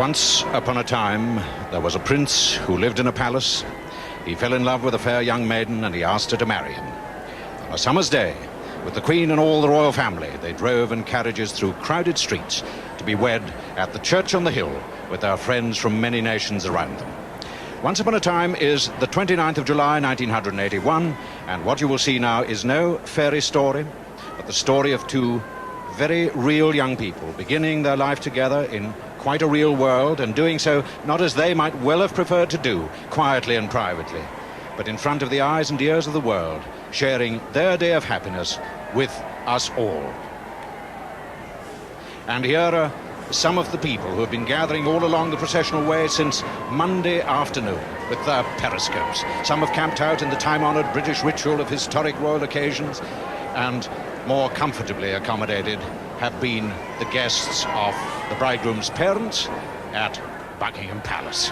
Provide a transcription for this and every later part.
Once upon a time, there was a prince who lived in a palace. He fell in love with a fair young maiden and he asked her to marry him. On a summer's day, with the Queen and all the royal family, they drove in carriages through crowded streets to be wed at the church on the hill with their friends from many nations around them. Once Upon a Time is the 29th of July 1981, and what you will see now is no fairy story, but the story of two very real young people beginning their life together in quite a real world, and doing so not as they might well have preferred to do, quietly and privately, but in front of the eyes and ears of the world, sharing their day of happiness with us all. And here are some of the people who have been gathering all along the processional way since Monday afternoon with their periscopes. Some have camped out in the time-honoured British ritual of historic royal occasions, and more comfortably accommodated have been the guests of the bridegroom's parents at Buckingham Palace.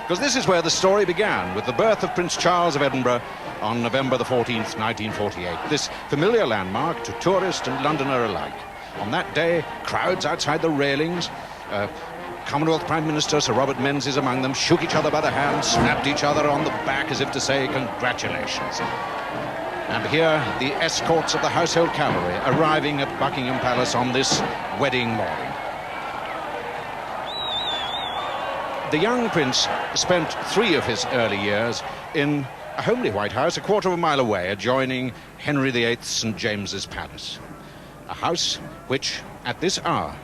Because this is where the story began, with the birth of Prince Charles of Edinburgh on November the 14th, 1948. This familiar landmark to tourist and Londoner alike. On that day, crowds outside the railings, Commonwealth Prime Minister Sir Robert Menzies among them, shook each other by the hand, snapped each other on the back as if to say congratulations. And here, the escorts of the household cavalry arriving at Buckingham Palace on this wedding morning. The young prince spent 3 of his early years in a homely White House a quarter of a mile away, adjoining Henry VIII's St. James's Palace. A house which, at this hour,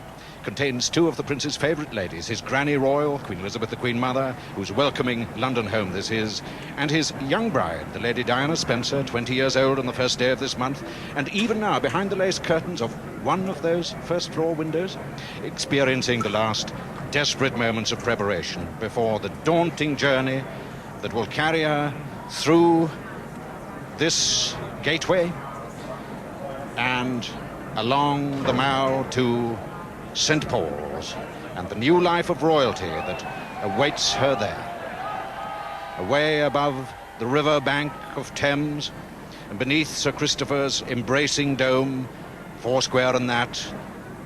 contains 2 of the prince's favourite ladies, his Granny Royal, Queen Elizabeth the Queen Mother, whose welcoming London home this is, and his young bride, the Lady Diana Spencer, 20 years old on the first day of this month, and even now, behind the lace curtains of one of those first-floor windows, experiencing the last desperate moments of preparation before the daunting journey that will carry her through this gateway and along the Mall to St. Paul's, and the new life of royalty that awaits her there. Away above the river bank of Thames, and beneath Sir Christopher's embracing dome, foursquare and that,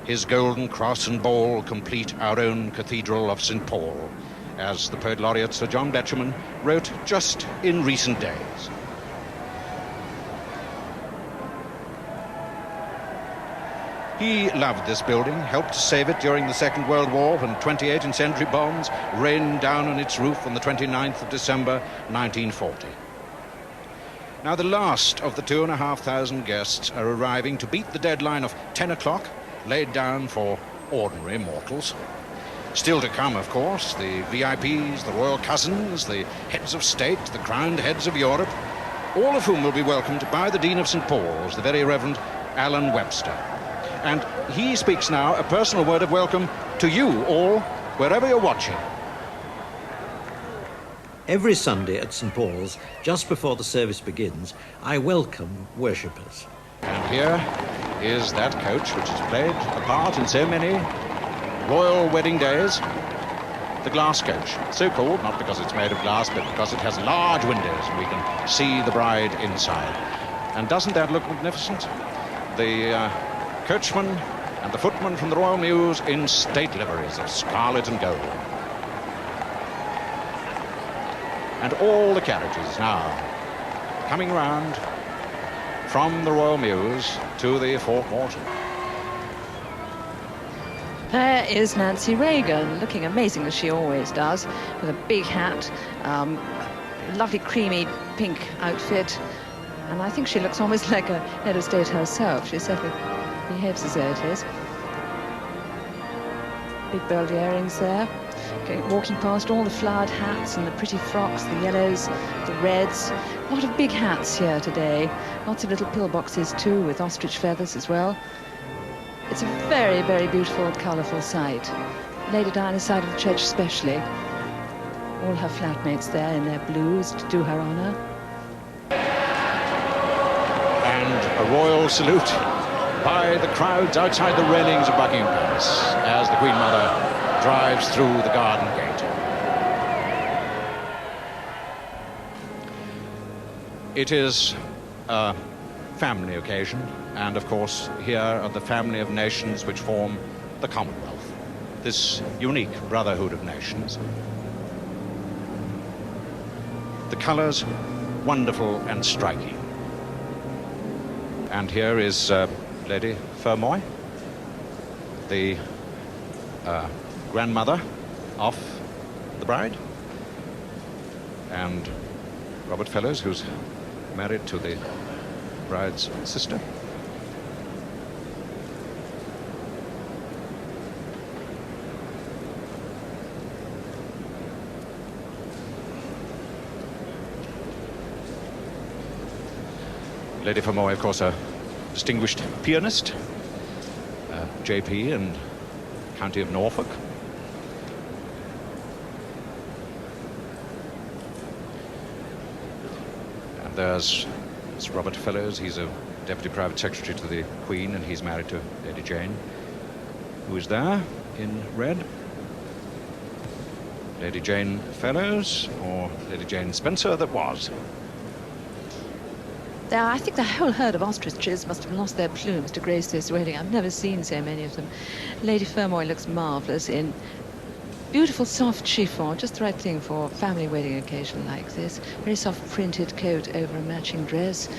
his golden cross and ball complete our own Cathedral of St. Paul, as the poet laureate Sir John Betjeman wrote just in recent days. He loved this building, helped to save it during the Second World War when 28 incendiary bombs rained down on its roof on the 29th of December 1940. Now the last of the 2,500 guests are arriving to beat the deadline of 10 o'clock, laid down for ordinary mortals. Still to come, of course, the VIPs, the royal cousins, the heads of state, the crowned heads of Europe, all of whom will be welcomed by the Dean of St. Paul's, the very Reverend Alan Webster. And he speaks now a personal word of welcome to you all, wherever you're watching. Every Sunday at St. Paul's, just before the service begins, I welcome worshippers. And here is that coach which has played a part in so many royal wedding days. The glass coach. So called, not because it's made of glass, but because it has large windows and we can see the bride inside. And doesn't that look magnificent? The coachman and the footman from the Royal Mews in state liveries of scarlet and gold. And all the carriages now coming round from the Royal Mews to the forecourt. There is Nancy Reagan, looking amazing as she always does, with a big hat, lovely creamy pink outfit, and I think she looks almost like a head of state herself. She certainly behaves as though it is. Big bold earrings there. Walking past all the flowered hats and the pretty frocks, the yellows, the reds. A lot of big hats here today. Lots of little pillboxes too, with ostrich feathers as well. It's a very, very beautiful, colourful sight. Lady Diana's side of the church especially. All her flatmates there in their blues to do her honour. And a royal salute by the crowds outside the railings of Buckingham Palace as the Queen Mother drives through the garden gate. It is a family occasion, and of course here are the family of nations which form the Commonwealth. this unique brotherhood of nations. The colours, wonderful and striking. And here is Lady Fermoy, the grandmother of the bride, and Robert Fellows, who's married to the bride's sister. Lady Fermoy, of course, a distinguished pianist, JP in County of Norfolk. And there's Robert Fellows. He's a Deputy Private Secretary to the Queen, and he's married to Lady Jane, who is there in red. Lady Jane Fellows, or Lady Jane Spencer, that was. I think the whole herd of ostriches must have lost their plumes to grace this wedding. I've never seen so many of them. Lady Fermoy looks marvellous in beautiful soft chiffon, just the right thing for a family wedding occasion like this. Very soft printed coat over a matching dress.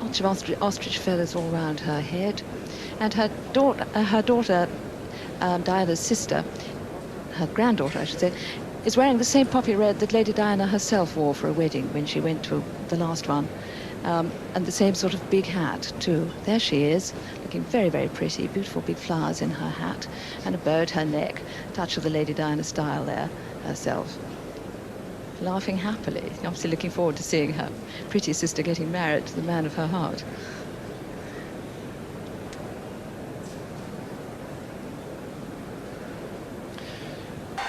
Lots of ostrich feathers all round her head. And her daughter, Diana's sister, her granddaughter I should say, is wearing the same poppy red that Lady Diana herself wore for a wedding when she went to the last one. And the same sort of big hat too. There she is, looking very, very pretty. Beautiful big flowers in her hat and a bow at her neck. Touch of the Lady Diana style there herself. Laughing happily, obviously looking forward to seeing her pretty sister getting married to the man of her heart.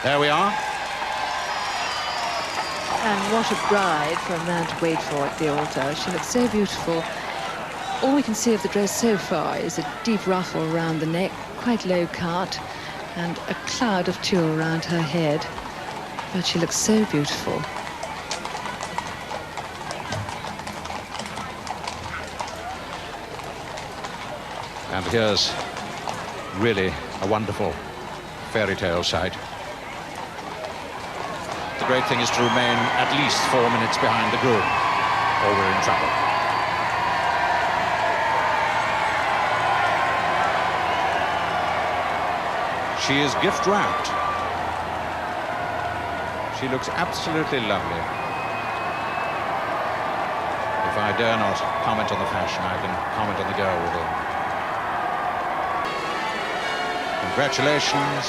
There we are. And what a bride for a man to wait for at the altar. She looks so beautiful. All we can see of the dress so far is a deep ruffle around the neck, quite low cut, and a cloud of tulle around her head. But she looks so beautiful. And here's really a wonderful fairy tale sight. The great thing is to remain at least 4 minutes behind the groom, or we're in trouble. She is gift wrapped. She looks absolutely lovely. If I dare not comment on the fashion, I can comment on the girl within. Congratulations.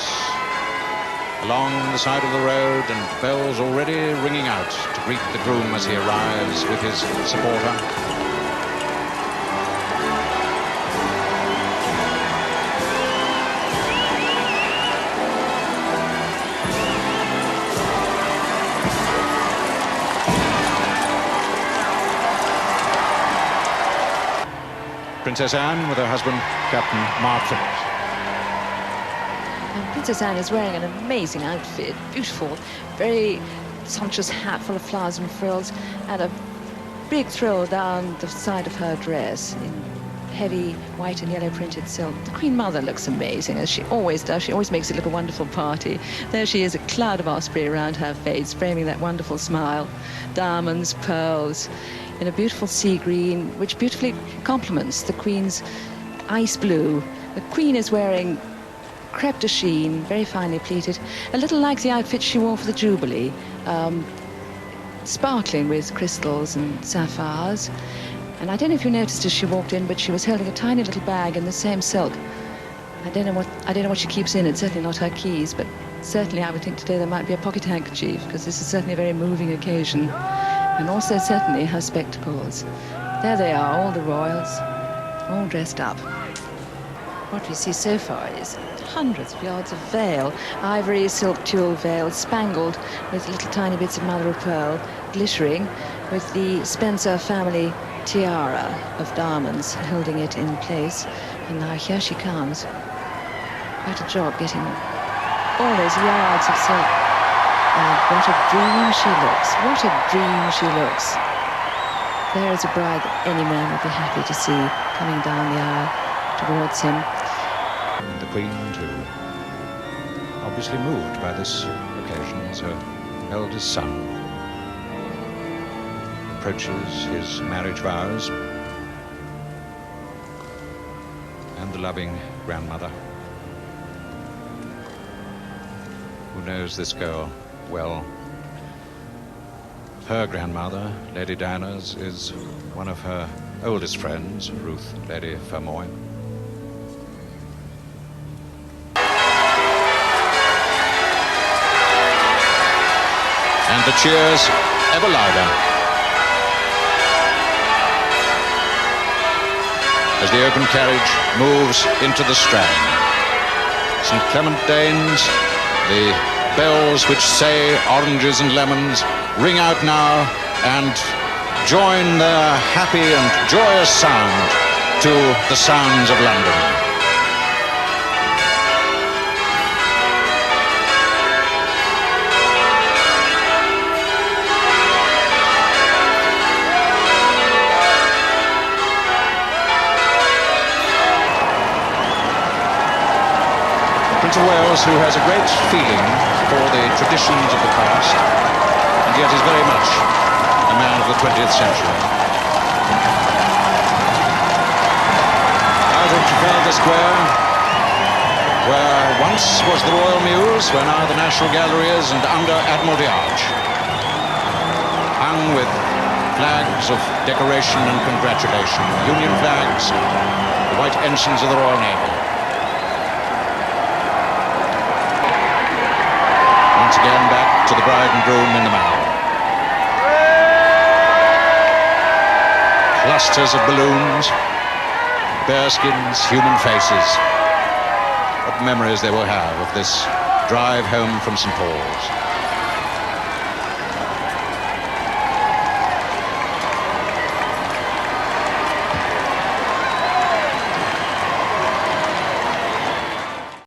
Along the side of the road, and bells already ringing out to greet the groom as he arrives with his supporter. Princess Anne with her husband, Captain Mark Phillips. Princess Anne is wearing an amazing outfit, beautiful, very sumptuous hat full of flowers and frills, and a big thrill down the side of her dress in heavy white and yellow printed silk. The Queen Mother looks amazing, as she always does. She always makes it look a wonderful party. There she is, a cloud of osprey around her face, framing that wonderful smile. Diamonds, pearls, in a beautiful sea green, which beautifully complements the Queen's ice blue. The Queen is wearing crepe de chine, very finely pleated, a little like the outfit she wore for the Jubilee, sparkling with crystals and sapphires. And I don't know if you noticed as she walked in, but she was holding a tiny little bag in the same silk. I don't know what she keeps in it, certainly not her keys, but certainly I would think today there might be a pocket handkerchief, because this is certainly a very moving occasion. And also certainly her spectacles. There they are, all the royals, all dressed up. What we see so far is hundreds of yards of veil, ivory silk tulle veil, spangled with little tiny bits of mother of pearl, glittering with the Spencer family tiara of diamonds holding it in place. And now here she comes. Quite a job getting all those yards of silk. And what a dream she looks. What a dream she looks. There is a bride that any man would be happy to see coming down the aisle towards him. The Queen too. obviously moved by this occasion as her eldest son approaches his marriage vows, and the loving grandmother, who knows this girl well. Her grandmother, Lady Diana's, is one of her oldest friends, Ruth, Lady Fermoy. And the cheers ever louder as the open carriage moves into the Strand. St. Clement Danes, the bells which say oranges and lemons ring out now and join their happy and joyous sound to the sounds of London. Prince of Wales, who has a great feeling for the traditions of the past, and yet is very much a man of the 20th century. Out of Trafalgar Square, where once was the Royal Mews, where now the National Gallery is, and under Admiralty Arch, hung with flags of decoration and congratulation, Union flags, the white ensigns of the Royal Navy. Once again back to the bride and groom in the Mall. Clusters of balloons, bearskins, human faces. What memories they will have of this drive home from St. Paul's.